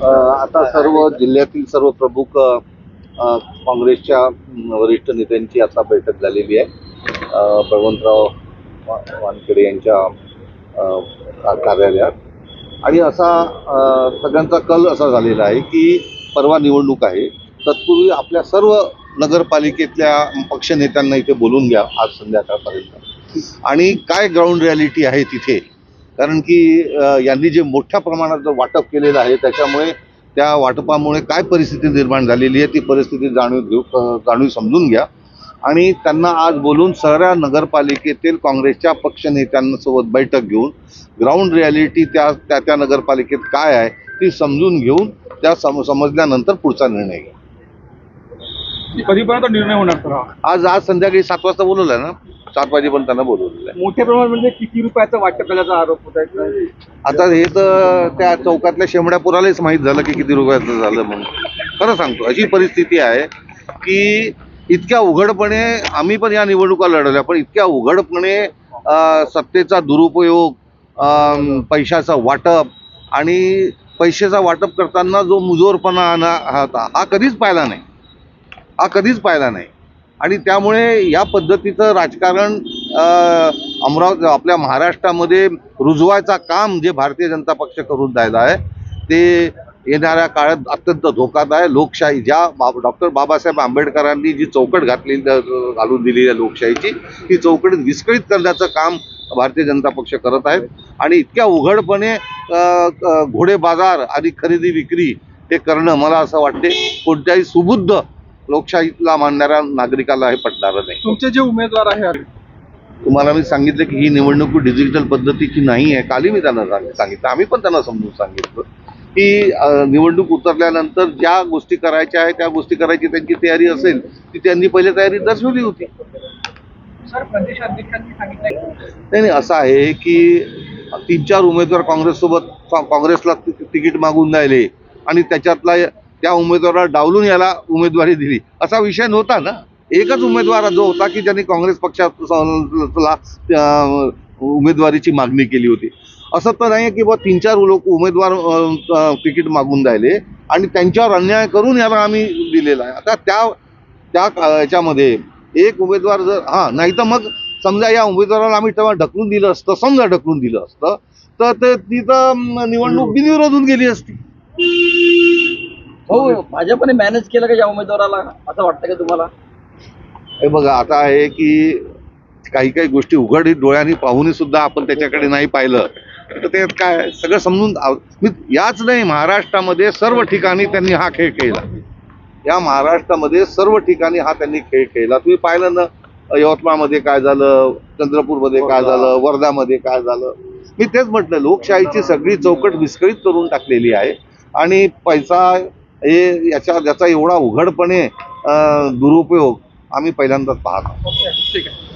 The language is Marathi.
आता सर्व जिल्ह्यातील सर्व प्रमुख काँग्रेसच्या वरिष्ठ नेत्यांची आता बैठक झालेली आहे. बळवंतराव वानखेडे यांच्या कार्यालयात. आणि असा सगळ्यांचा कल असा झालेला आहे की परवा निवडणूक आहे, तत्पूर्वी आपल्या सर्व नगरपालिकेतल्या पक्षनेत्यांना इथे बोलून घ्या आज संध्याकाळपर्यंत, आणि काय ग्राउंड रियालिटी आहे तिथे. कारण की यांनी जे मोठ्या प्रमाणात वाटप केलेलं आहे त्याच्यामुळे त्या वाटपामुळे काय परिस्थिती निर्माण झालेली आहे ती परिस्थिती जाणून समजून घ्या. आणि त्यांना आज बोलून सगळ्या नगरपालिकेतील काँग्रेसच्या पक्षनेत्यांसोबत बैठक घेऊन ग्राउंड रियालिटी त्या नगरपालिकेत काय आहे ती समजून घेऊन त्या समजल्यानंतर पुढचा निर्णय घ्या. कधीपर्यंत निर्णय होणार सर? आज संध्याकाळी 7 वाजता बोलवलं आहे ना, 7 वाजेपर्यंत त्यांना बोलवलेलं आहे. मोठ्या प्रमाणात म्हणजे किती रुपयाचं वाटप केल्याचा आरोप होत आहे? आता हे तर त्या चौकातल्या शेंबड्यापुरालाच माहीत झालं की किती रुपयाचं झालं म्हणून. खरं सांगतो अशी परिस्थिती आहे की इतक्या उघडपणे आम्ही पण या निवडणुका लढवल्या, पण इतक्या उघडपणे सत्तेचा दुरुपयोग, पैशाचा वाटप आणि पैशाचा वाटप करताना जो मुजोरपणा हा कधीच पाहिला नाही. आणि त्यामुळे या पद्धतीचं राजकारण अमरावती आपल्या महाराष्ट्रामध्ये रुजवायचा काम जे भारतीय जनता पक्ष करून राहिला आहे ते येणाऱ्या काळात अत्यंत धोकादायक आहे. लोकशाही ज्या डॉक्टर बाबासाहेब आंबेडकरांनी जी चौकट घालून दिलेली आहे लोकशाहीची, ती चौकट विस्कळीत करण्याचं काम भारतीय जनता पक्ष करत आहे. आणि इतक्या उघडपणे घोडे बाजार आणि खरेदी विक्री हे करणं मला असं वाटते कोणत्याही सुबुद्ध लोकशाहीला मानणाऱ्या नागरिकाला हे पटणारं नाही. तुमचे जे उमेदवार आहे, तुम्हाला मी सांगितलं की ही निवडणूक डिजिटल पद्धतीची नाही आहे. कालही मी त्यांना सांगितलं, आम्ही पण त्यांना समजून सांगितलं की निवडणूक उतरल्यानंतर ज्या गोष्टी करायच्या आहेत त्या गोष्टी करायची त्यांची तयारी असेल ती त्यांनी पहिले तयारी दर्शवली होती. सर प्रदेशाध्यक्षांनी सांगितलं नाही, असं आहे की 3-4 उमेदवार काँग्रेसला तिकीट मागून राहिले आणि त्याच्यातला त्या उमेदवाराला डावलून याला उमेदवारी दिली असा विषय नव्हता ना. एकच उमेदवार जो होता की ज्यांनी काँग्रेस पक्षाला उमेदवारीची मागणी केली होती. असं तर नाही की बुवा 3-4 उमेदवार तिकीट मागून राहिले आणि त्यांच्यावर अन्याय करून याला आम्ही दिलेला आहे. आता त्या याच्यामध्ये एक उमेदवार जर नाही तर मग समजा या उमेदवाराला आम्ही तेव्हा ढकलून दिलं असतं तर तिथं निवडणूक बिनविरोधून गेली असती. हो, भाजपने मॅनेज केलं का या उमेदवाराला, असं वाटतं का तुम्हाला? हे बघा, आता आहे की काही गोष्टी उघड डोळ्यांनी पाहूनही सुद्धा आपण त्याच्याकडे नाही पाहिलं तर ते काय सगळं समजून याच नाही महाराष्ट्रामध्ये सर्व ठिकाणी त्यांनी हा खेळ खेळला. या महाराष्ट्रामध्ये सर्व ठिकाणी त्यांनी खेळ खेळला. तुम्ही पाहिलं ना, यवतमाळमध्ये काय झालं, चंद्रपूरमध्ये काय झालं, वर्धामध्ये काय झालं. मी तेच म्हटलं, लोकशाहीची सगळी चौकट विस्कळीत करून टाकलेली आहे. आणि पैसा याचा एवढा उघडपणे दुरुपयोग आम्ही पहिल्यांदाच पाहतो. ठीक आहे.